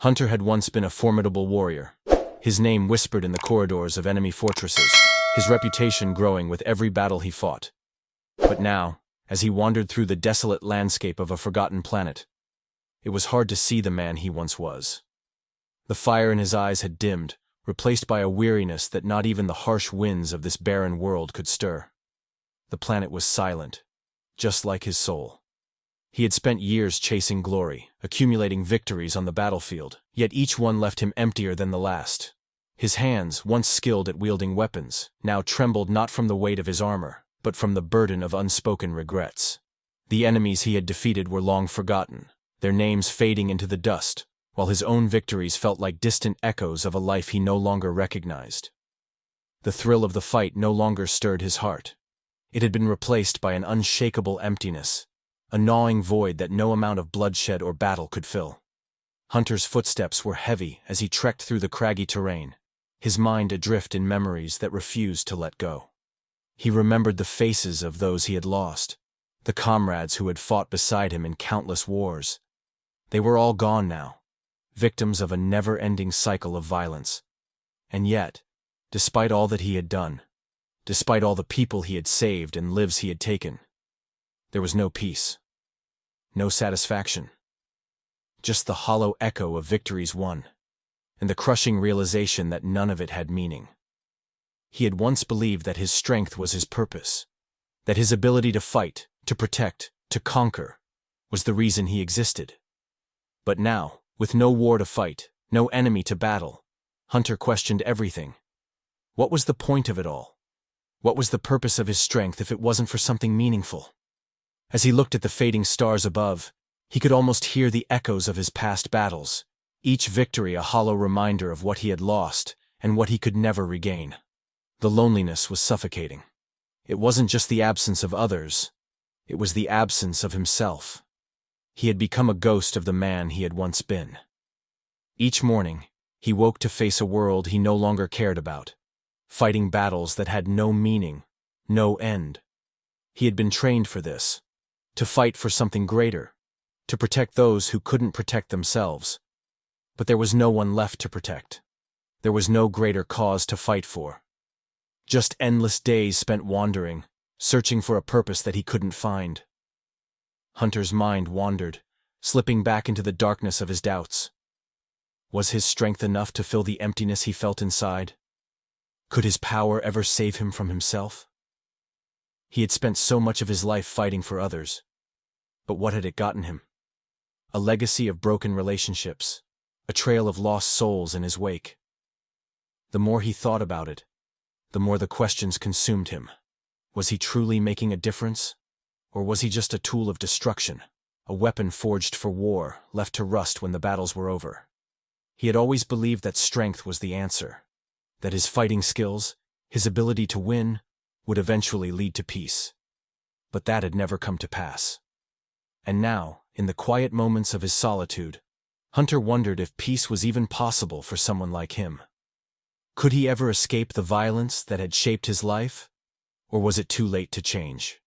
Hunter had once been a formidable warrior, his name whispered in the corridors of enemy fortresses, his reputation growing with every battle he fought. But now, as he wandered through the desolate landscape of a forgotten planet, it was hard to see the man he once was. The fire in his eyes had dimmed, replaced by a weariness that not even the harsh winds of this barren world could stir. The planet was silent, just like his soul. He had spent years chasing glory, accumulating victories on the battlefield, yet each one left him emptier than the last. His hands, once skilled at wielding weapons, now trembled not from the weight of his armor, but from the burden of unspoken regrets. The enemies he had defeated were long forgotten, their names fading into the dust, while his own victories felt like distant echoes of a life he no longer recognized. The thrill of the fight no longer stirred his heart. It had been replaced by an unshakable emptiness, a gnawing void that no amount of bloodshed or battle could fill. Hunter's footsteps were heavy as he trekked through the craggy terrain, his mind adrift in memories that refused to let go. He remembered the faces of those he had lost, the comrades who had fought beside him in countless wars. They were all gone now, victims of a never-ending cycle of violence. And yet, despite all that he had done, despite all the people he had saved and lives he had taken, there was no peace, no satisfaction. Just the hollow echo of victories won, and the crushing realization that none of it had meaning. He had once believed that his strength was his purpose, that his ability to fight, to protect, to conquer, was the reason he existed. But now, with no war to fight, no enemy to battle, Hunter questioned everything. What was the point of it all? What was the purpose of his strength if it wasn't for something meaningful? As he looked at the fading stars above, he could almost hear the echoes of his past battles, each victory a hollow reminder of what he had lost and what he could never regain. The loneliness was suffocating. It wasn't just the absence of others, it was the absence of himself. He had become a ghost of the man he had once been. Each morning, he woke to face a world he no longer cared about, fighting battles that had no meaning, no end. He had been trained for this, to fight for something greater, to protect those who couldn't protect themselves. But there was no one left to protect. There was no greater cause to fight for. Just endless days spent wandering, searching for a purpose that he couldn't find. Hunter's mind wandered, slipping back into the darkness of his doubts. Was his strength enough to fill the emptiness he felt inside? Could his power ever save him from himself? He had spent so much of his life fighting for others. But what had it gotten him? A legacy of broken relationships, a trail of lost souls in his wake. The more he thought about it, the more the questions consumed him. Was he truly making a difference? Or was he just a tool of destruction, a weapon forged for war, left to rust when the battles were over? He had always believed that strength was the answer, that his fighting skills, his ability to win, would eventually lead to peace. But that had never come to pass. And now, in the quiet moments of his solitude, Hunter wondered if peace was even possible for someone like him. Could he ever escape the violence that had shaped his life? Or was it too late to change?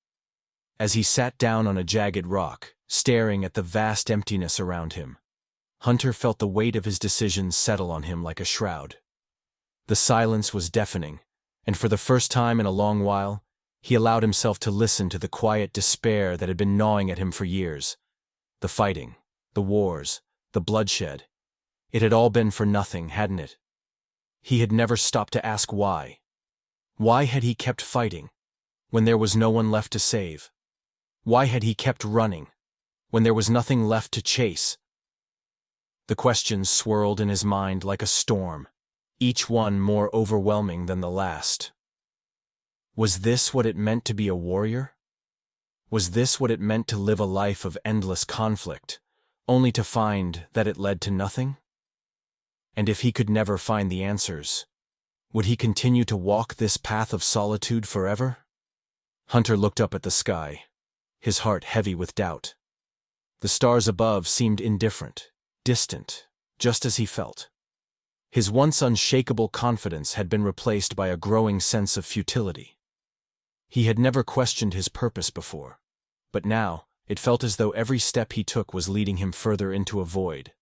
As he sat down on a jagged rock, staring at the vast emptiness around him, Hunter felt the weight of his decisions settle on him like a shroud. The silence was deafening, and for the first time in a long while, he allowed himself to listen to the quiet despair that had been gnawing at him for years. The fighting, the wars, the bloodshed. It had all been for nothing, hadn't it? He had never stopped to ask why. Why had he kept fighting, when there was no one left to save? Why had he kept running, when there was nothing left to chase? The questions swirled in his mind like a storm, each one more overwhelming than the last. Was this what it meant to be a warrior? Was this what it meant to live a life of endless conflict, only to find that it led to nothing? And if he could never find the answers, would he continue to walk this path of solitude forever? Hunter looked up at the sky, his heart heavy with doubt. The stars above seemed indifferent, distant, just as he felt. His once unshakable confidence had been replaced by a growing sense of futility. He had never questioned his purpose before, but now it felt as though every step he took was leading him further into a void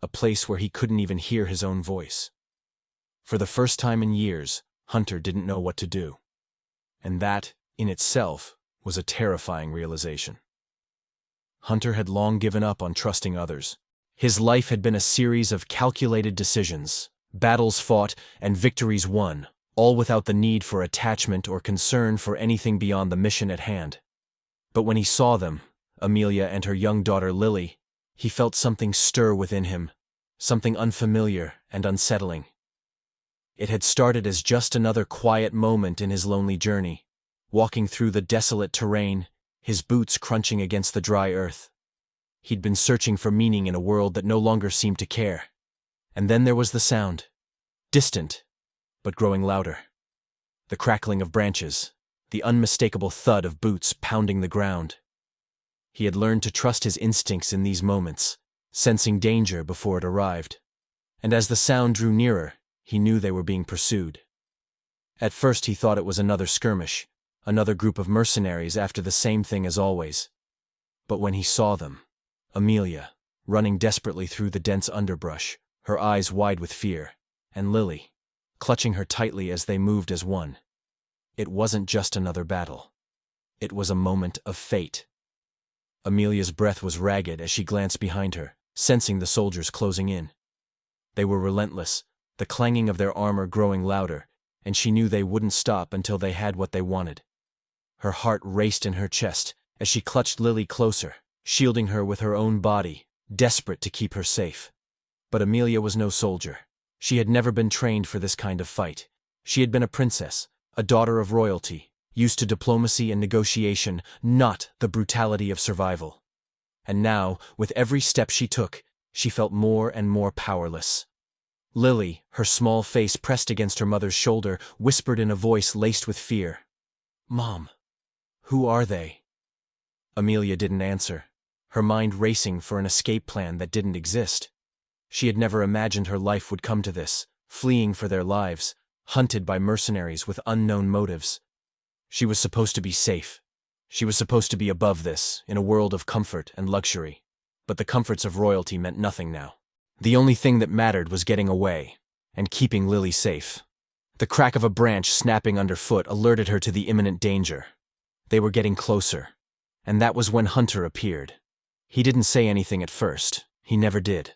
a place where he couldn't even hear his own voice. For the first time in years, Hunter didn't know what to do. And that, in itself, was a terrifying realization. Hunter had long given up on trusting others. His life had been a series of calculated decisions, battles fought and victories won, all without the need for attachment or concern for anything beyond the mission at hand. But when he saw them, Amelia and her young daughter Lily, he felt something stir within him, something unfamiliar and unsettling. It had started as just another quiet moment in his lonely journey, walking through the desolate terrain, his boots crunching against the dry earth. He'd been searching for meaning in a world that no longer seemed to care. And then there was the sound. Distant, but growing louder. The crackling of branches, the unmistakable thud of boots pounding the ground. He had learned to trust his instincts in these moments, sensing danger before it arrived. And as the sound drew nearer, he knew they were being pursued. At first he thought it was another skirmish, another group of mercenaries after the same thing as always. But when he saw them, Amelia, running desperately through the dense underbrush, her eyes wide with fear, and Lily, clutching her tightly as they moved as one. It wasn't just another battle. It was a moment of fate. Amelia's breath was ragged as she glanced behind her, sensing the soldiers closing in. They were relentless, the clanging of their armor growing louder, and she knew they wouldn't stop until they had what they wanted. Her heart raced in her chest as she clutched Lily closer, shielding her with her own body, desperate to keep her safe. But Amelia was no soldier. She had never been trained for this kind of fight. She had been a princess, a daughter of royalty, used to diplomacy and negotiation, not the brutality of survival. And now, with every step she took, she felt more and more powerless. Lily, her small face pressed against her mother's shoulder, whispered in a voice laced with fear, "Mom, who are they?" Amelia didn't answer, her mind racing for an escape plan that didn't exist. She had never imagined her life would come to this, fleeing for their lives, hunted by mercenaries with unknown motives. She was supposed to be safe. She was supposed to be above this, in a world of comfort and luxury. But the comforts of royalty meant nothing now. The only thing that mattered was getting away, and keeping Lily safe. The crack of a branch snapping underfoot alerted her to the imminent danger. They were getting closer, and that was when Hunter appeared. He didn't say anything at first. He never did.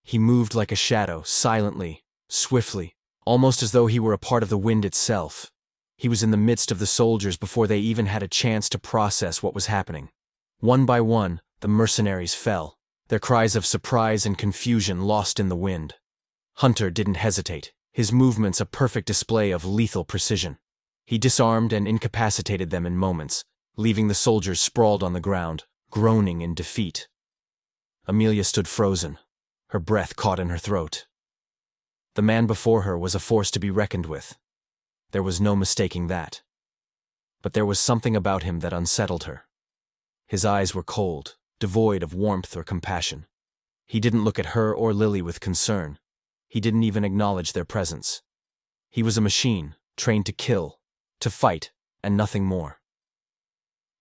He moved like a shadow, silently, swiftly, almost as though he were a part of the wind itself. He was in the midst of the soldiers before they even had a chance to process what was happening. One by one, the mercenaries fell, their cries of surprise and confusion lost in the wind. Hunter didn't hesitate, his movements a perfect display of lethal precision. He disarmed and incapacitated them in moments, leaving the soldiers sprawled on the ground, groaning in defeat. Amelia stood frozen, her breath caught in her throat. The man before her was a force to be reckoned with. There was no mistaking that. But there was something about him that unsettled her. His eyes were cold, devoid of warmth or compassion. He didn't look at her or Lily with concern. He didn't even acknowledge their presence. He was a machine, trained to kill, to fight, and nothing more.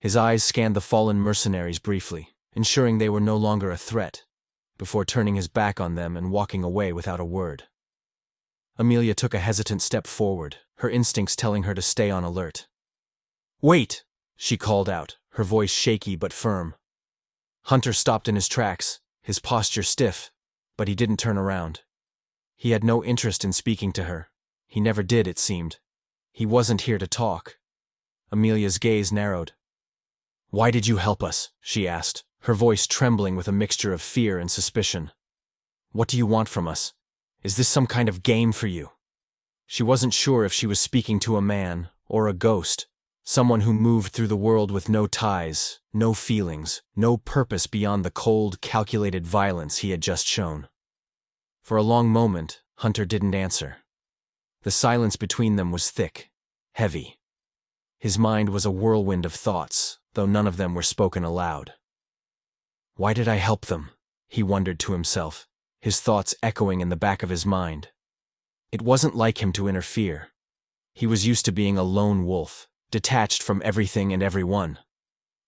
His eyes scanned the fallen mercenaries briefly, ensuring they were no longer a threat, before turning his back on them and walking away without a word. Amelia took a hesitant step forward, her instincts telling her to stay on alert. "Wait!" she called out, her voice shaky but firm. Hunter stopped in his tracks, his posture stiff, but he didn't turn around. He had no interest in speaking to her. He never did, it seemed. He wasn't here to talk. Amelia's gaze narrowed. "Why did you help us?" she asked, her voice trembling with a mixture of fear and suspicion. "What do you want from us? Is this some kind of game for you?" She wasn't sure if she was speaking to a man or a ghost, someone who moved through the world with no ties, no feelings, no purpose beyond the cold, calculated violence he had just shown. For a long moment, Hunter didn't answer. The silence between them was thick, heavy. His mind was a whirlwind of thoughts, though none of them were spoken aloud. Why did I help them? He wondered to himself, his thoughts echoing in the back of his mind. It wasn't like him to interfere. He was used to being a lone wolf, detached from everything and everyone.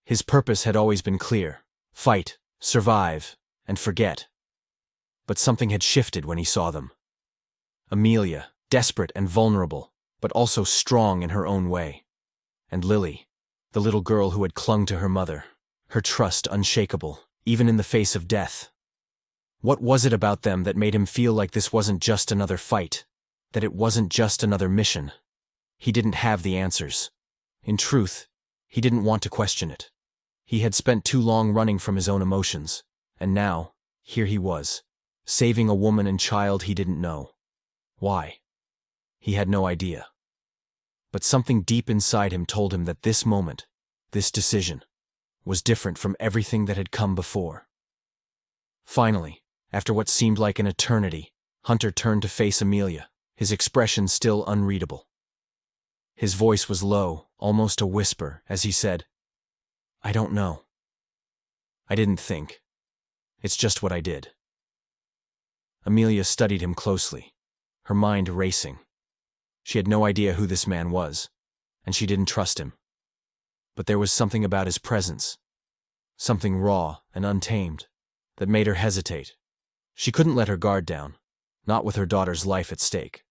His purpose had always been clear: fight, survive, and forget. But something had shifted when he saw them. Amelia, desperate and vulnerable, but also strong in her own way. And Lily, the little girl who had clung to her mother, her trust unshakable, even in the face of death. What was it about them that made him feel like this wasn't just another fight, that it wasn't just another mission? He didn't have the answers. In truth, he didn't want to question it. He had spent too long running from his own emotions, and now, here he was, saving a woman and child he didn't know. Why? He had no idea. But something deep inside him told him that this moment, this decision, was different from everything that had come before. Finally, after what seemed like an eternity, Hunter turned to face Amelia, his expression still unreadable. His voice was low, almost a whisper, as he said, "I don't know. I didn't think. It's just what I did." Amelia studied him closely, her mind racing. She had no idea who this man was, and she didn't trust him. But there was something about his presence, something raw and untamed, that made her hesitate. She couldn't let her guard down, not with her daughter's life at stake.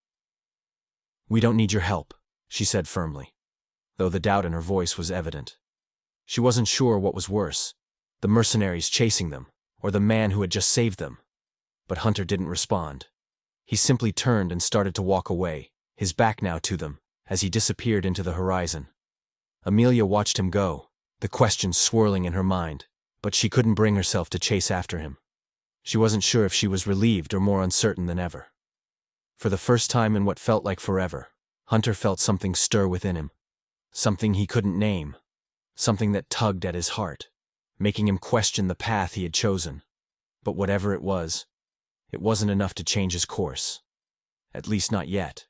"We don't need your help," she said firmly, though the doubt in her voice was evident. She wasn't sure what was worse, the mercenaries chasing them, or the man who had just saved them. But Hunter didn't respond. He simply turned and started to walk away, his back now to them, as he disappeared into the horizon. Amelia watched him go, the questions swirling in her mind, but she couldn't bring herself to chase after him. She wasn't sure if she was relieved or more uncertain than ever. For the first time in what felt like forever, Hunter felt something stir within him. Something he couldn't name. Something that tugged at his heart, making him question the path he had chosen. But whatever it wasn't enough to change his course. At least not yet.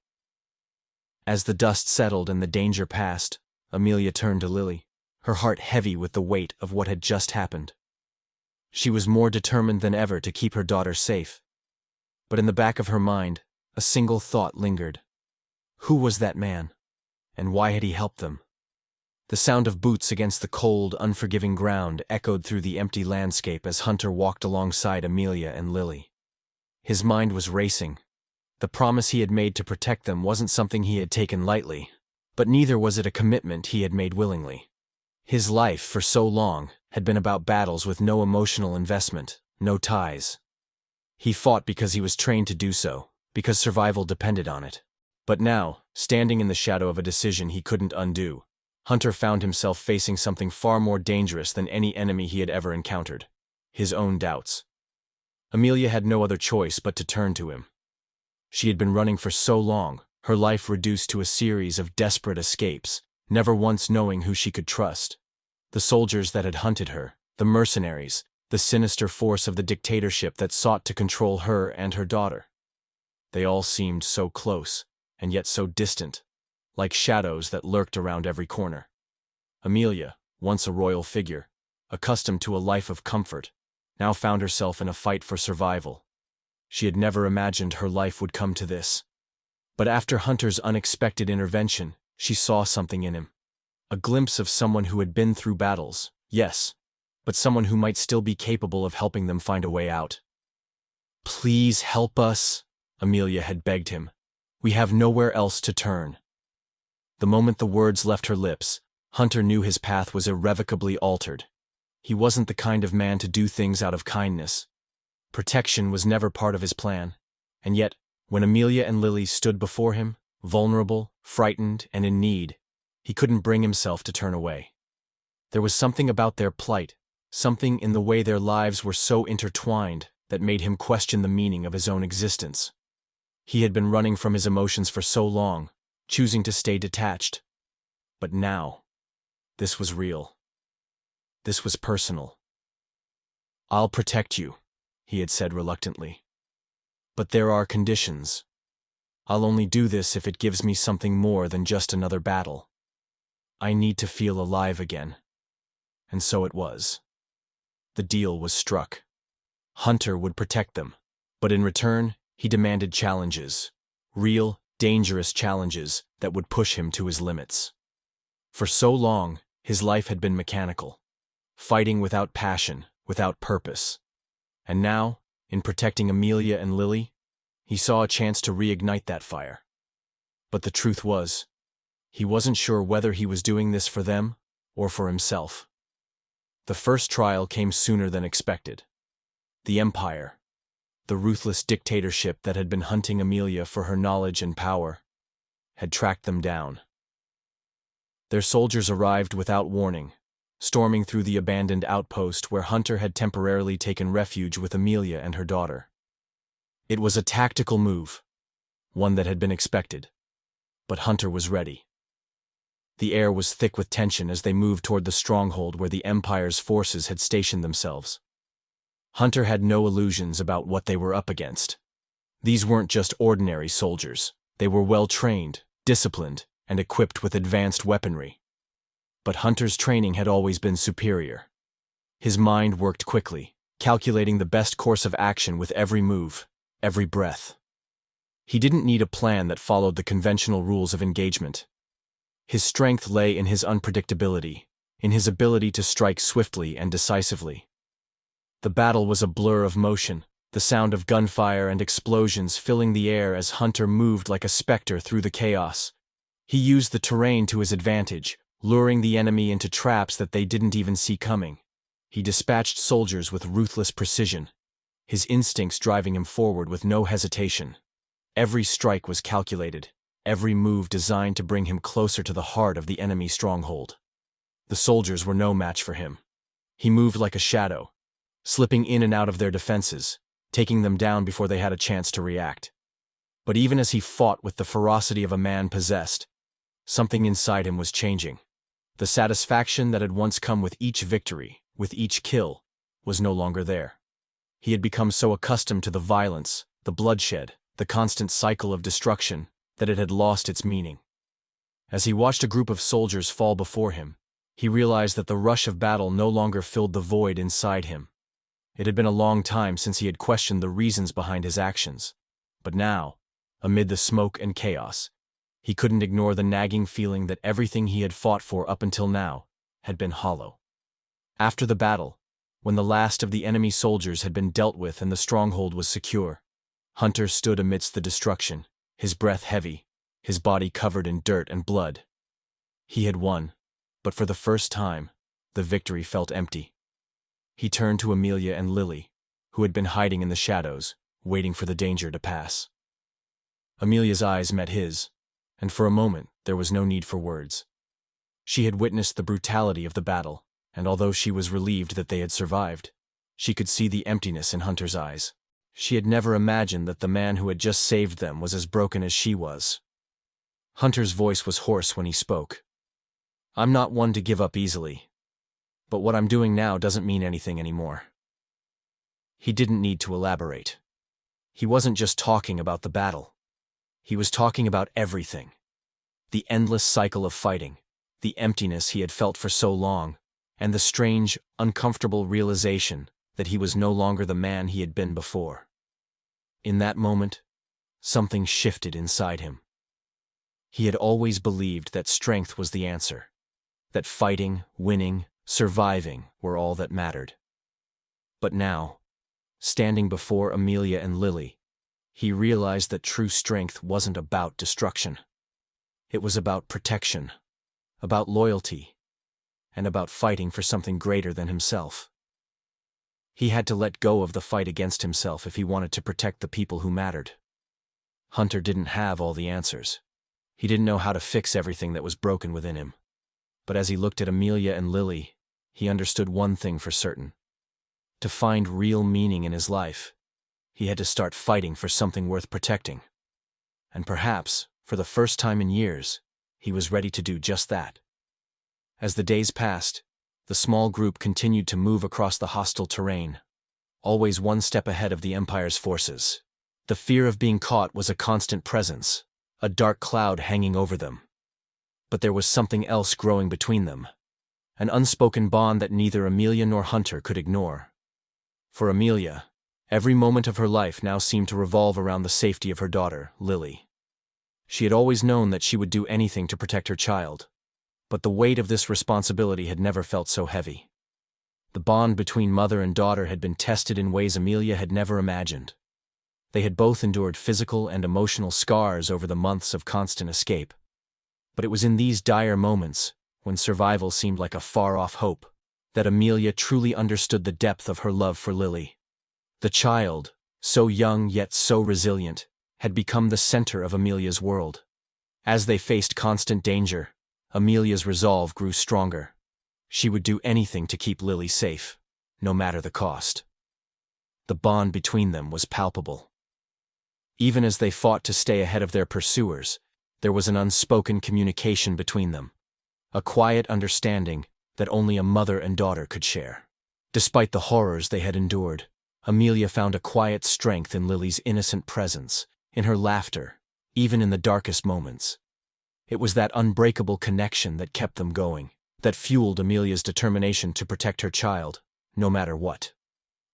As the dust settled and the danger passed, Amelia turned to Lily, her heart heavy with the weight of what had just happened. She was more determined than ever to keep her daughter safe. But in the back of her mind, a single thought lingered. Who was that man? And why had he helped them? The sound of boots against the cold, unforgiving ground echoed through the empty landscape as Hunter walked alongside Amelia and Lily. His mind was racing. The promise he had made to protect them wasn't something he had taken lightly, but neither was it a commitment he had made willingly. His life, for so long, had been about battles with no emotional investment, no ties. He fought because he was trained to do so, because survival depended on it. But now, standing in the shadow of a decision he couldn't undo, Hunter found himself facing something far more dangerous than any enemy he had ever encountered: his own doubts. Amelia had no other choice but to turn to him. She had been running for so long, her life reduced to a series of desperate escapes, never once knowing who she could trust. The soldiers that had hunted her, the mercenaries, the sinister force of the dictatorship that sought to control her and her daughter. They all seemed so close, and yet so distant, like shadows that lurked around every corner. Amelia, once a royal figure, accustomed to a life of comfort, now found herself in a fight for survival. She had never imagined her life would come to this. But after Hunter's unexpected intervention, she saw something in him. A glimpse of someone who had been through battles, yes, but someone who might still be capable of helping them find a way out. "Please help us," Amelia had begged him. "We have nowhere else to turn." The moment the words left her lips, Hunter knew his path was irrevocably altered. He wasn't the kind of man to do things out of kindness. Protection was never part of his plan, and yet, when Amelia and Lily stood before him, vulnerable, frightened, and in need, he couldn't bring himself to turn away. There was something about their plight, something in the way their lives were so intertwined, that made him question the meaning of his own existence. He had been running from his emotions for so long, choosing to stay detached. But now, this was real. This was personal. "I'll protect you," he had said reluctantly. "But there are conditions. I'll only do this if it gives me something more than just another battle. I need to feel alive again." And so it was. The deal was struck. Hunter would protect them, but in return, he demanded challenges. Real, dangerous challenges that would push him to his limits. For so long, his life had been mechanical, fighting without passion, without purpose. And now, In protecting Amelia and Lily, he saw a chance to reignite that fire. But the truth was, he wasn't sure whether he was doing this for them or for himself. The first trial came sooner than expected. The Empire, the ruthless dictatorship that had been hunting Amelia for her knowledge and power, had tracked them down. Their soldiers arrived without warning, storming through the abandoned outpost where Hunter had temporarily taken refuge with Amelia and her daughter. It was a tactical move, one that had been expected, but Hunter was ready. The air was thick with tension as they moved toward the stronghold where the Empire's forces had stationed themselves. Hunter had no illusions about what they were up against. These weren't just ordinary soldiers. They were well-trained, disciplined, and equipped with advanced weaponry. But Hunter's training had always been superior. His mind worked quickly, calculating the best course of action with every move, every breath. He didn't need a plan that followed the conventional rules of engagement. His strength lay in his unpredictability, in his ability to strike swiftly and decisively. The battle was a blur of motion, the sound of gunfire and explosions filling the air as Hunter moved like a specter through the chaos. He used the terrain to his advantage, luring the enemy into traps that they didn't even see coming. He dispatched soldiers with ruthless precision, his instincts driving him forward with no hesitation. Every strike was calculated, every move designed to bring him closer to the heart of the enemy stronghold. The soldiers were no match for him. He moved like a shadow, slipping in and out of their defenses, taking them down before they had a chance to react. But even as he fought with the ferocity of a man possessed, something inside him was changing. The satisfaction that had once come with each victory, with each kill, was no longer there. He had become so accustomed to the violence, the bloodshed, the constant cycle of destruction, that it had lost its meaning. As he watched a group of soldiers fall before him, he realized that the rush of battle no longer filled the void inside him. It had been a long time since he had questioned the reasons behind his actions. But now, amid the smoke and chaos, he couldn't ignore the nagging feeling that everything he had fought for up until now had been hollow. After the battle, when the last of the enemy soldiers had been dealt with and the stronghold was secure, Hunter stood amidst the destruction, his breath heavy, his body covered in dirt and blood. He had won, but for the first time, the victory felt empty. He turned to Amelia and Lily, who had been hiding in the shadows, waiting for the danger to pass. Amelia's eyes met his, and for a moment there was no need for words. She had witnessed the brutality of the battle, and although she was relieved that they had survived, she could see the emptiness in Hunter's eyes. She had never imagined that the man who had just saved them was as broken as she was. Hunter's voice was hoarse when he spoke. "I'm not one to give up easily. But what I'm doing now doesn't mean anything anymore." He didn't need to elaborate. He wasn't just talking about the battle. He was talking about everything. The endless cycle of fighting, the emptiness he had felt for so long, and the strange, uncomfortable realization that he was no longer the man he had been before. In that moment, something shifted inside him. He had always believed that strength was the answer, that fighting, winning, surviving were all that mattered. But now, standing before Amelia and Lily, he realized that true strength wasn't about destruction. It was about protection, about loyalty, and about fighting for something greater than himself. He had to let go of the fight against himself if he wanted to protect the people who mattered. Hunter didn't have all the answers. He didn't know how to fix everything that was broken within him. But as he looked at Amelia and Lily, he understood one thing for certain. To find real meaning in his life, he had to start fighting for something worth protecting. And perhaps, for the first time in years, he was ready to do just that. As the days passed, the small group continued to move across the hostile terrain, always one step ahead of the Empire's forces. The fear of being caught was a constant presence, a dark cloud hanging over them. But there was something else growing between them, an unspoken bond that neither Amelia nor Hunter could ignore. For Amelia, every moment of her life now seemed to revolve around the safety of her daughter, Lily. She had always known that she would do anything to protect her child, but the weight of this responsibility had never felt so heavy. The bond between mother and daughter had been tested in ways Amelia had never imagined. They had both endured physical and emotional scars over the months of constant escape. But it was in these dire moments, when survival seemed like a far-off hope, that Amelia truly understood the depth of her love for Lily. The child, so young yet so resilient, had become the center of Amelia's world. As they faced constant danger, Amelia's resolve grew stronger. She would do anything to keep Lily safe, no matter the cost. The bond between them was palpable. Even as they fought to stay ahead of their pursuers, there was an unspoken communication between them, a quiet understanding that only a mother and daughter could share. Despite the horrors they had endured, Amelia found a quiet strength in Lily's innocent presence, in her laughter, even in the darkest moments. It was that unbreakable connection that kept them going, that fueled Amelia's determination to protect her child, no matter what.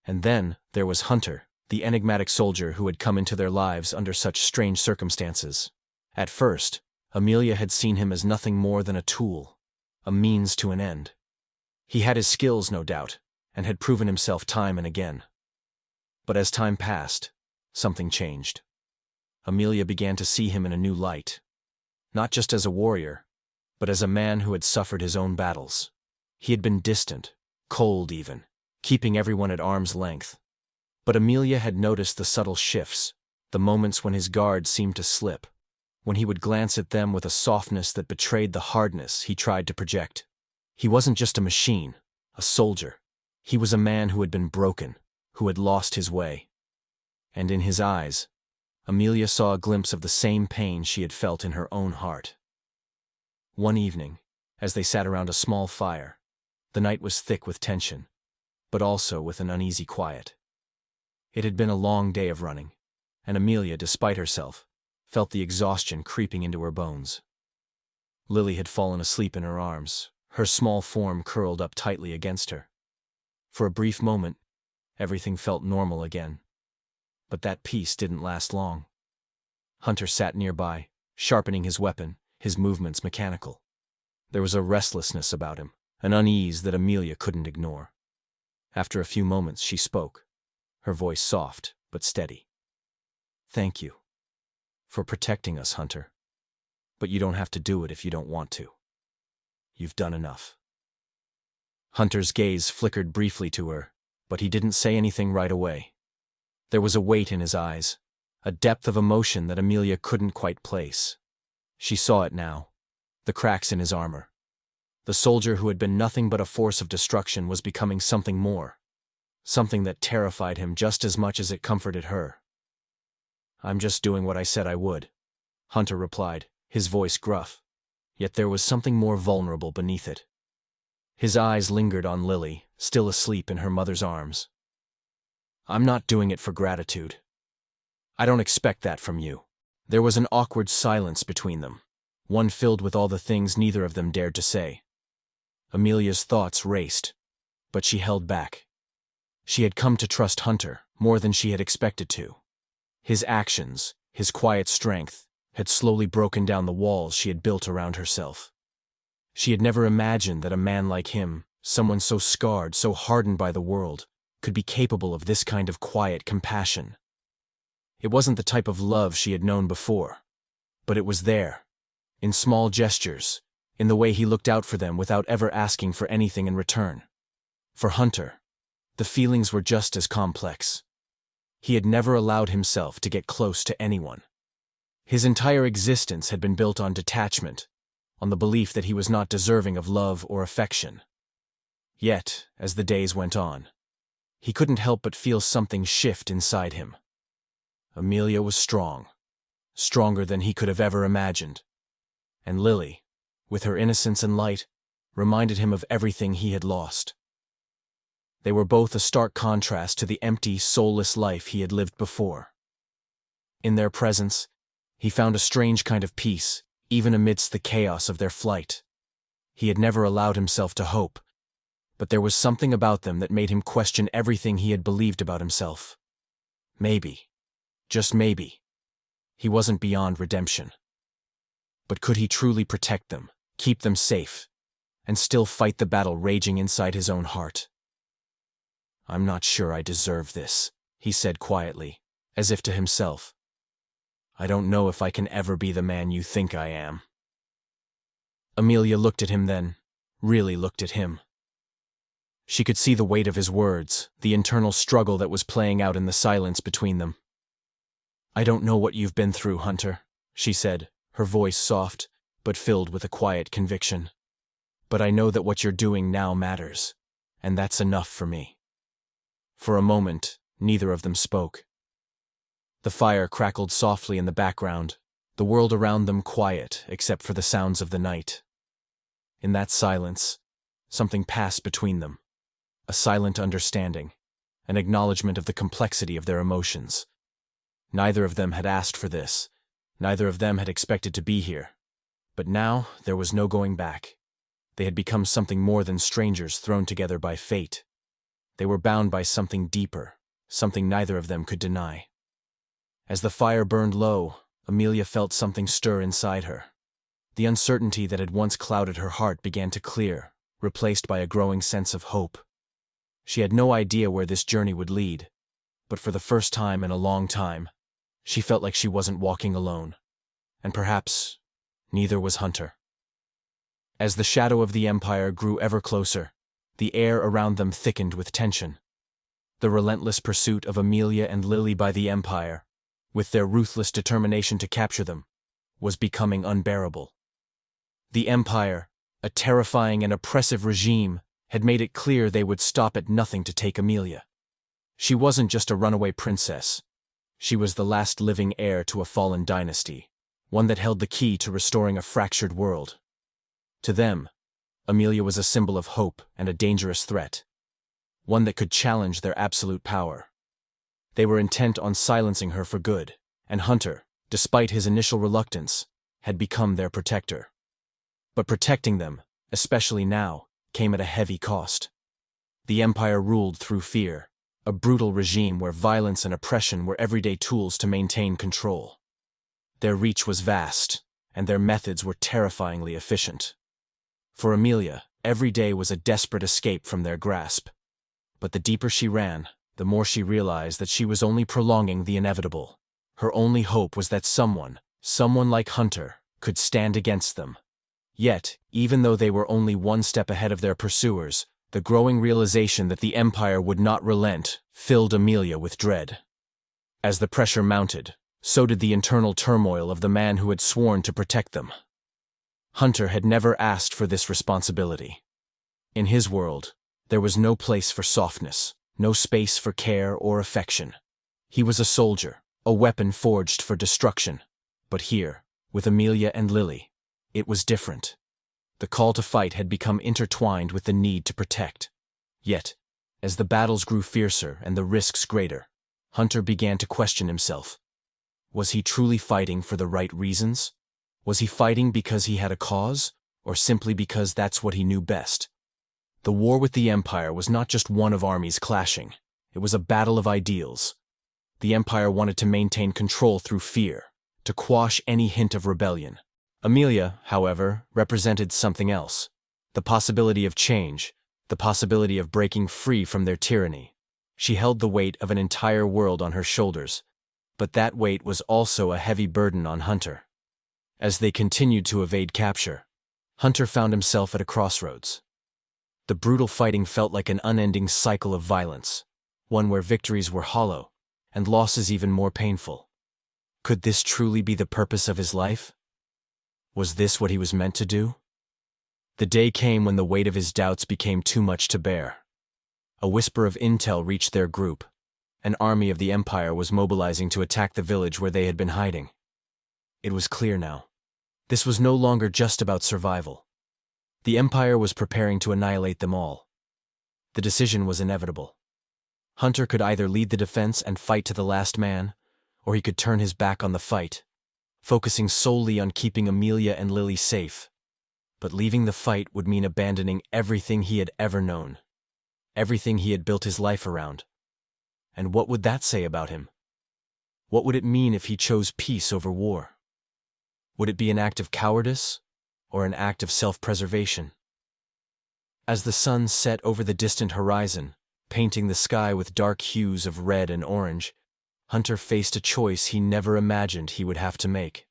And then there was Hunter, the enigmatic soldier who had come into their lives under such strange circumstances. At first, Amelia had seen him as nothing more than a tool, a means to an end. He had his skills, no doubt, and had proven himself time and again. But as time passed, something changed. Amelia began to see him in a new light. Not just as a warrior, but as a man who had suffered his own battles. He had been distant, cold even, keeping everyone at arm's length. But Amelia had noticed the subtle shifts, the moments when his guard seemed to slip, when he would glance at them with a softness that betrayed the hardness he tried to project. He wasn't just a machine, a soldier. He was a man who had been broken, who had lost his way. And in his eyes, Amelia saw a glimpse of the same pain she had felt in her own heart. One evening, as they sat around a small fire, the night was thick with tension, but also with an uneasy quiet. It had been a long day of running, and Amelia, despite herself, felt the exhaustion creeping into her bones. Lily had fallen asleep in her arms, her small form curled up tightly against her. For a brief moment, everything felt normal again. But that peace didn't last long. Hunter sat nearby, sharpening his weapon, his movements mechanical. There was a restlessness about him, an unease that Amelia couldn't ignore. After a few moments, she spoke, her voice soft but steady. "Thank you for protecting us, Hunter. But you don't have to do it if you don't want to. You've done enough." Hunter's gaze flickered briefly to her, but he didn't say anything right away. There was a weight in his eyes, a depth of emotion that Amelia couldn't quite place. She saw it now, the cracks in his armor. The soldier who had been nothing but a force of destruction was becoming something more, something that terrified him just as much as it comforted her. "I'm just doing what I said I would," Hunter replied, his voice gruff, yet there was something more vulnerable beneath it. His eyes lingered on Lily, still asleep in her mother's arms. "I'm not doing it for gratitude. I don't expect that from you." There was an awkward silence between them, one filled with all the things neither of them dared to say. Amelia's thoughts raced, but she held back. She had come to trust Hunter more than she had expected to. His actions, his quiet strength, had slowly broken down the walls she had built around herself. She had never imagined that a man like him, someone so scarred, so hardened by the world, could be capable of this kind of quiet compassion. It wasn't the type of love she had known before, but it was there, in small gestures, in the way he looked out for them without ever asking for anything in return. For Hunter, the feelings were just as complex. He had never allowed himself to get close to anyone. His entire existence had been built on detachment, on the belief that he was not deserving of love or affection. Yet, as the days went on, he couldn't help but feel something shift inside him. Amelia was strong, stronger than he could have ever imagined. And Lily, with her innocence and light, reminded him of everything he had lost. They were both a stark contrast to the empty, soulless life he had lived before. In their presence, he found a strange kind of peace, even amidst the chaos of their flight. He had never allowed himself to hope, but there was something about them that made him question everything he had believed about himself. Maybe, just maybe, he wasn't beyond redemption. But could he truly protect them, keep them safe, and still fight the battle raging inside his own heart? I'm not sure I deserve this, he said quietly, as if to himself. I don't know if I can ever be the man you think I am. Amelia looked at him then, really looked at him. She could see the weight of his words, the internal struggle that was playing out in the silence between them. I don't know what you've been through, Hunter, she said, her voice soft, but filled with a quiet conviction. But I know that what you're doing now matters, and that's enough for me. For a moment, neither of them spoke. The fire crackled softly in the background, the world around them quiet except for the sounds of the night. In that silence, something passed between them, a silent understanding, an acknowledgement of the complexity of their emotions. Neither of them had asked for this, neither of them had expected to be here. But now there was no going back. They had become something more than strangers thrown together by fate. They were bound by something deeper, something neither of them could deny. As the fire burned low, Amelia felt something stir inside her. The uncertainty that had once clouded her heart began to clear, replaced by a growing sense of hope. She had no idea where this journey would lead, but for the first time in a long time, she felt like she wasn't walking alone. And perhaps neither was Hunter. As the shadow of the Empire grew ever closer, the air around them thickened with tension. The relentless pursuit of Amelia and Lily by the Empire, with their ruthless determination to capture them, was becoming unbearable. The Empire, a terrifying and oppressive regime, had made it clear they would stop at nothing to take Amelia. She wasn't just a runaway princess. She was the last living heir to a fallen dynasty, one that held the key to restoring a fractured world. To them, Amelia was a symbol of hope and a dangerous threat, one that could challenge their absolute power. They were intent on silencing her for good, and Hunter, despite his initial reluctance, had become their protector. But protecting them, especially now, came at a heavy cost. The Empire ruled through fear, a brutal regime where violence and oppression were everyday tools to maintain control. Their reach was vast, and their methods were terrifyingly efficient. For Amelia, every day was a desperate escape from their grasp. But the deeper she ran, the more she realized that she was only prolonging the inevitable. Her only hope was that someone like Hunter, could stand against them. Yet, even though they were only one step ahead of their pursuers, the growing realization that the Empire would not relent filled Amelia with dread. As the pressure mounted, so did the internal turmoil of the man who had sworn to protect them. Hunter had never asked for this responsibility. In his world, there was no place for softness, no space for care or affection. He was a soldier, a weapon forged for destruction. But here, with Amelia and Lily, it was different. The call to fight had become intertwined with the need to protect. Yet, as the battles grew fiercer and the risks greater, Hunter began to question himself. Was he truly fighting for the right reasons? Was he fighting because he had a cause, or simply because that's what he knew best? The war with the Empire was not just one of armies clashing. It was a battle of ideals. The Empire wanted to maintain control through fear, to quash any hint of rebellion. Amelia, however, represented something else. The possibility of change, the possibility of breaking free from their tyranny. She held the weight of an entire world on her shoulders, but that weight was also a heavy burden on Hunter. As they continued to evade capture, Hunter found himself at a crossroads. The brutal fighting felt like an unending cycle of violence, one where victories were hollow and losses even more painful. Could this truly be the purpose of his life? Was this what he was meant to do? The day came when the weight of his doubts became too much to bear. A whisper of intel reached their group. An army of the Empire was mobilizing to attack the village where they had been hiding. It was clear now. This was no longer just about survival. The Empire was preparing to annihilate them all. The decision was inevitable. Hunter could either lead the defense and fight to the last man, or he could turn his back on the fight, focusing solely on keeping Amelia and Lily safe. But leaving the fight would mean abandoning everything he had ever known, everything he had built his life around. And what would that say about him? What would it mean if he chose peace over war? Would it be an act of cowardice, or an act of self-preservation? As the sun set over the distant horizon, painting the sky with dark hues of red and orange, Hunter faced a choice he never imagined he would have to make.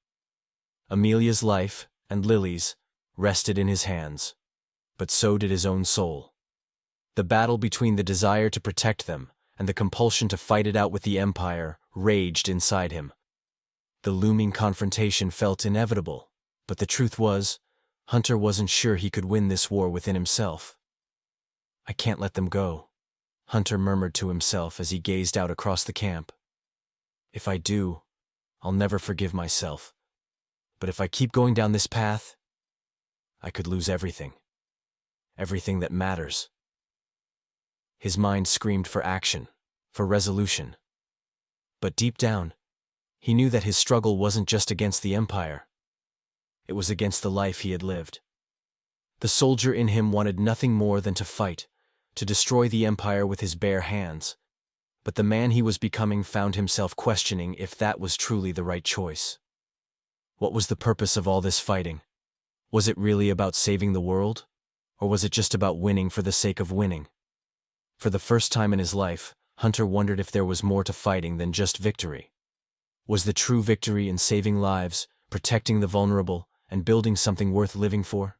Amelia's life, and Lily's, rested in his hands, but so did his own soul. The battle between the desire to protect them and the compulsion to fight it out with the Empire raged inside him. The looming confrontation felt inevitable, but the truth was, Hunter wasn't sure he could win this war within himself. "I can't let them go," Hunter murmured to himself as he gazed out across the camp. "If I do, I'll never forgive myself. But if I keep going down this path, I could lose everything. Everything that matters." His mind screamed for action, for resolution. But deep down, he knew that his struggle wasn't just against the Empire. It was against the life he had lived. The soldier in him wanted nothing more than to fight, to destroy the Empire with his bare hands. But the man he was becoming found himself questioning if that was truly the right choice. What was the purpose of all this fighting? Was it really about saving the world? Or was it just about winning for the sake of winning? For the first time in his life, Hunter wondered if there was more to fighting than just victory. Was the true victory in saving lives, protecting the vulnerable, and building something worth living for?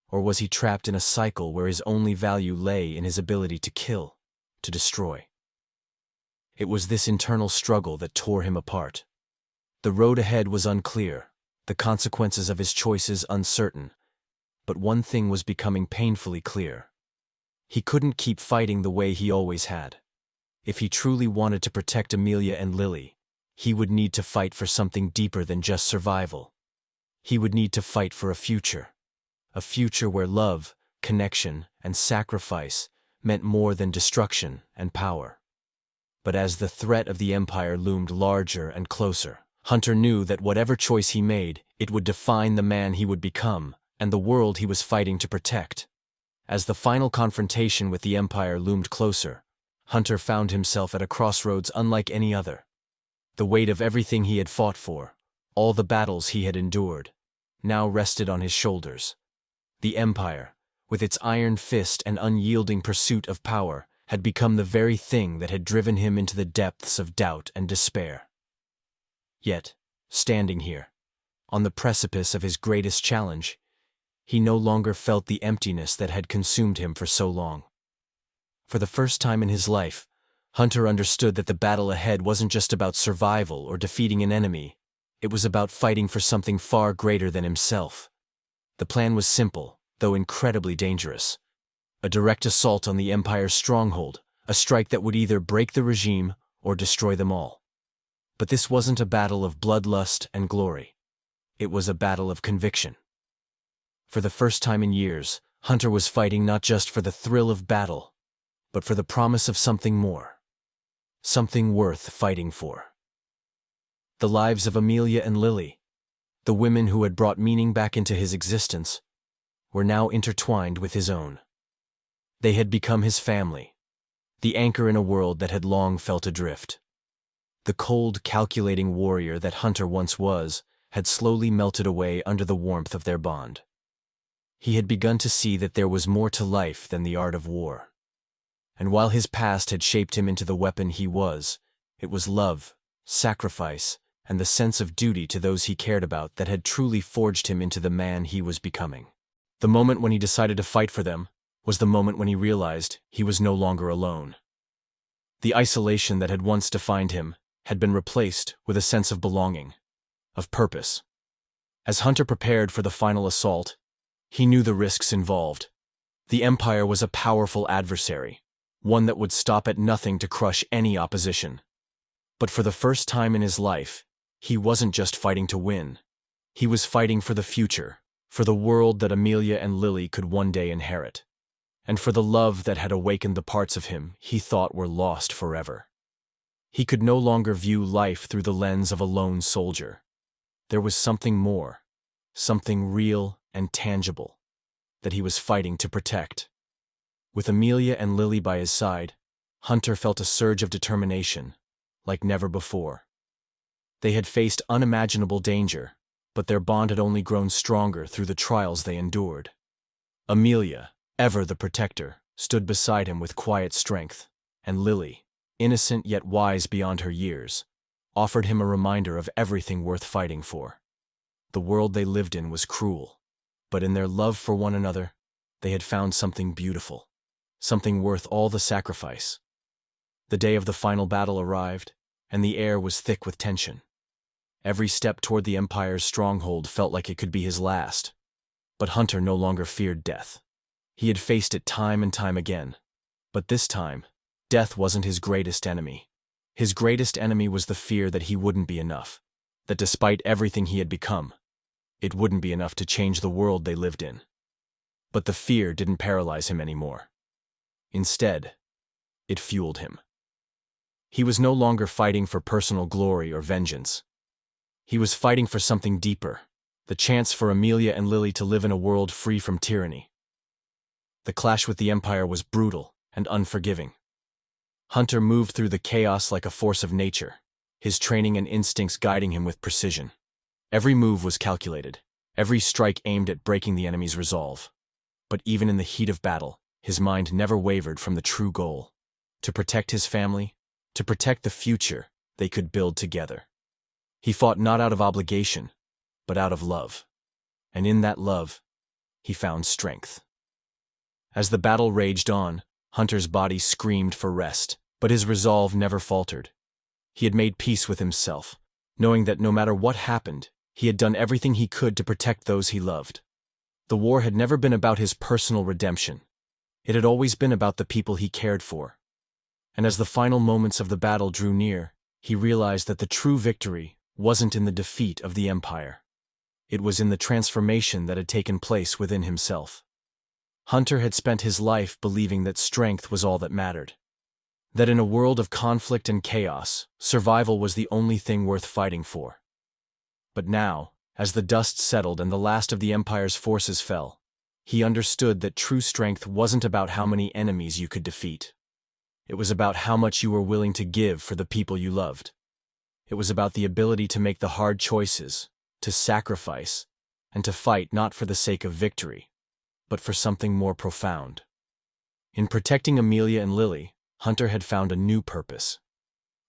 Or was he trapped in a cycle where his only value lay in his ability to kill, to destroy? It was this internal struggle that tore him apart. The road ahead was unclear, the consequences of his choices uncertain, but one thing was becoming painfully clear. He couldn't keep fighting the way he always had. If he truly wanted to protect Amelia and Lily, he would need to fight for something deeper than just survival. He would need to fight for a future where love, connection, and sacrifice meant more than destruction and power. But as the threat of the Empire loomed larger and closer, Hunter knew that whatever choice he made, it would define the man he would become and the world he was fighting to protect. As the final confrontation with the Empire loomed closer, Hunter found himself at a crossroads unlike any other. The weight of everything he had fought for, all the battles he had endured, now rested on his shoulders. The Empire, with its iron fist and unyielding pursuit of power, had become the very thing that had driven him into the depths of doubt and despair. Yet, standing here, on the precipice of his greatest challenge, he no longer felt the emptiness that had consumed him for so long. For the first time in his life, Hunter understood that the battle ahead wasn't just about survival or defeating an enemy. It was about fighting for something far greater than himself. The plan was simple, though incredibly dangerous. A direct assault on the Empire's stronghold, a strike that would either break the regime or destroy them all. But this wasn't a battle of bloodlust and glory. It was a battle of conviction. For the first time in years, Hunter was fighting not just for the thrill of battle, but for the promise of something more. Something worth fighting for. The lives of Amelia and Lily, the women who had brought meaning back into his existence, were now intertwined with his own. They had become his family, the anchor in a world that had long felt adrift. The cold, calculating warrior that Hunter once was had slowly melted away under the warmth of their bond. He had begun to see that there was more to life than the art of war. And while his past had shaped him into the weapon he was, it was love, sacrifice, and the sense of duty to those he cared about that had truly forged him into the man he was becoming. The moment when he decided to fight for them was the moment when he realized he was no longer alone. The isolation that had once defined him had been replaced with a sense of belonging, of purpose. As Hunter prepared for the final assault, he knew the risks involved. The Empire was a powerful adversary, one that would stop at nothing to crush any opposition. But for the first time in his life, he wasn't just fighting to win. He was fighting for the future, for the world that Amelia and Lily could one day inherit, and for the love that had awakened the parts of him he thought were lost forever. He could no longer view life through the lens of a lone soldier. There was something more, something real and tangible, that he was fighting to protect. With Amelia and Lily by his side, Hunter felt a surge of determination, like never before. They had faced unimaginable danger, but their bond had only grown stronger through the trials they endured. Amelia, ever the protector, stood beside him with quiet strength, and Lily, innocent yet wise beyond her years, offered him a reminder of everything worth fighting for. The world they lived in was cruel, but in their love for one another, they had found something beautiful, something worth all the sacrifice. The day of the final battle arrived, and the air was thick with tension. Every step toward the Empire's stronghold felt like it could be his last. But Hunter no longer feared death. He had faced it time and time again. But this time, death wasn't his greatest enemy. His greatest enemy was the fear that he wouldn't be enough, that despite everything he had become, it wouldn't be enough to change the world they lived in. But the fear didn't paralyze him anymore. Instead, it fueled him. He was no longer fighting for personal glory or vengeance. He was fighting for something deeper, the chance for Amelia and Lily to live in a world free from tyranny. The clash with the Empire was brutal and unforgiving. Hunter moved through the chaos like a force of nature, his training and instincts guiding him with precision. Every move was calculated, every strike aimed at breaking the enemy's resolve. But even in the heat of battle, his mind never wavered from the true goal: to protect his family, to protect the future they could build together. He fought not out of obligation, but out of love. And in that love, he found strength. As the battle raged on, Hunter's body screamed for rest, but his resolve never faltered. He had made peace with himself, knowing that no matter what happened, he had done everything he could to protect those he loved. The war had never been about his personal redemption. It had always been about the people he cared for. And as the final moments of the battle drew near, he realized that the true victory wasn't in the defeat of the Empire. It was in the transformation that had taken place within himself. Hunter had spent his life believing that strength was all that mattered. That in a world of conflict and chaos, survival was the only thing worth fighting for. But now, as the dust settled and the last of the Empire's forces fell, he understood that true strength wasn't about how many enemies you could defeat. It was about how much you were willing to give for the people you loved. It was about the ability to make the hard choices, to sacrifice, and to fight not for the sake of victory, but for something more profound. In protecting Amelia and Lily, Hunter had found a new purpose.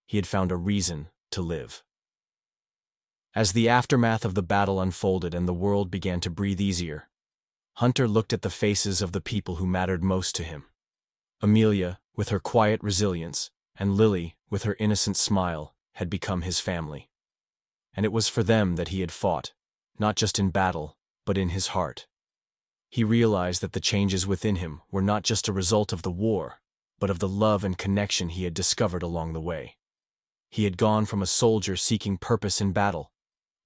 He had found a reason to live. As the aftermath of the battle unfolded and the world began to breathe easier, Hunter looked at the faces of the people who mattered most to him. Amelia, with her quiet resilience, and Lily, with her innocent smile, had become his family. And it was for them that he had fought, not just in battle, but in his heart. He realized that the changes within him were not just a result of the war, but of the love and connection he had discovered along the way. He had gone from a soldier seeking purpose in battle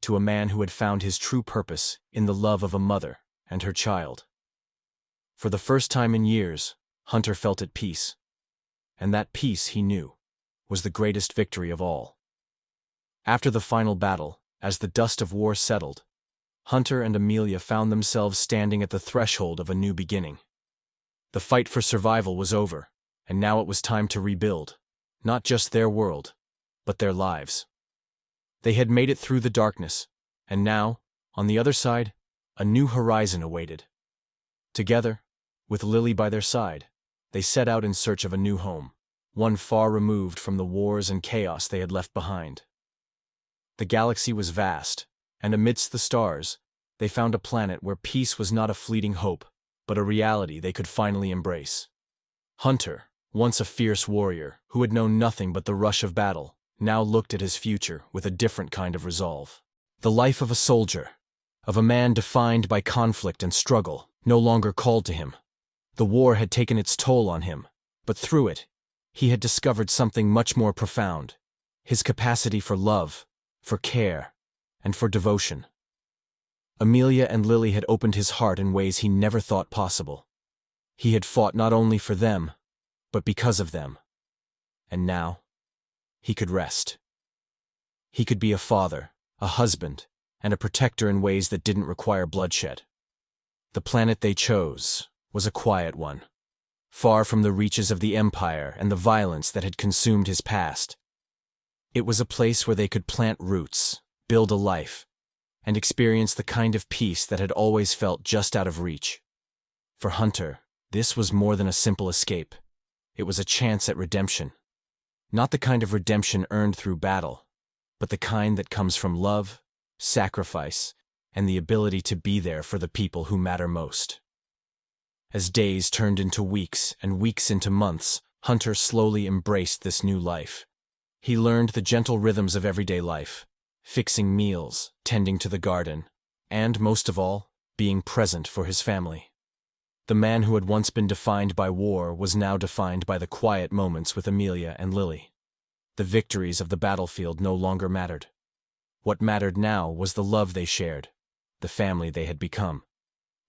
to a man who had found his true purpose in the love of a mother and her child. For the first time in years, Hunter felt at peace. And that peace, he knew, was the greatest victory of all. After the final battle, as the dust of war settled, Hunter and Amelia found themselves standing at the threshold of a new beginning. The fight for survival was over, and now it was time to rebuild, not just their world, but their lives. They had made it through the darkness, and now, on the other side, a new horizon awaited. Together, with Lily by their side, they set out in search of a new home, one far removed from the wars and chaos they had left behind. The galaxy was vast, and amidst the stars, they found a planet where peace was not a fleeting hope, but a reality they could finally embrace. Hunter, once a fierce warrior who had known nothing but the rush of battle, now looked at his future with a different kind of resolve. The life of a soldier, of a man defined by conflict and struggle, no longer called to him. The war had taken its toll on him, but through it, he had discovered something much more profound: his capacity for love, for care, and for devotion. Amelia and Lily had opened his heart in ways he never thought possible. He had fought not only for them, but because of them. And now, he could rest. He could be a father, a husband, and a protector in ways that didn't require bloodshed. The planet they chose was a quiet one, far from the reaches of the Empire and the violence that had consumed his past. It was a place where they could plant roots, build a life, and experience the kind of peace that had always felt just out of reach. For Hunter, This was more than a simple escape. It was a chance at redemption. Not the kind of redemption earned through battle, but the kind that comes from love, sacrifice, and the ability to be there for the people who matter most. As days turned into weeks and weeks into months, Hunter slowly embraced this new life. He learned the gentle rhythms of everyday life, fixing meals, tending to the garden, and, most of all, being present for his family. The man who had once been defined by war was now defined by the quiet moments with Amelia and Lily. The victories of the battlefield no longer mattered. What mattered now was the love they shared, the family they had become,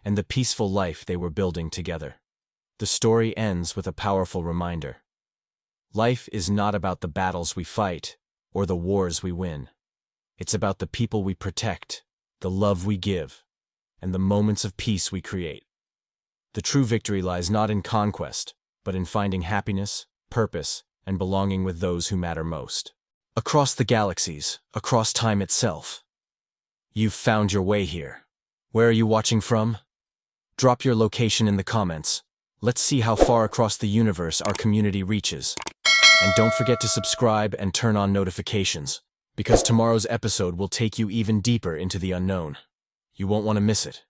and the peaceful life they were building together. The story ends with a powerful reminder. Life is not about the battles we fight or the wars we win. It's about the people we protect, the love we give, and the moments of peace we create. The true victory lies not in conquest, but in finding happiness, purpose, and belonging with those who matter most. Across the galaxies, across time itself. You've found your way here. Where are you watching from? Drop your location in the comments. Let's see how far across the universe our community reaches. And don't forget to subscribe and turn on notifications, because tomorrow's episode will take you even deeper into the unknown. You won't want to miss it.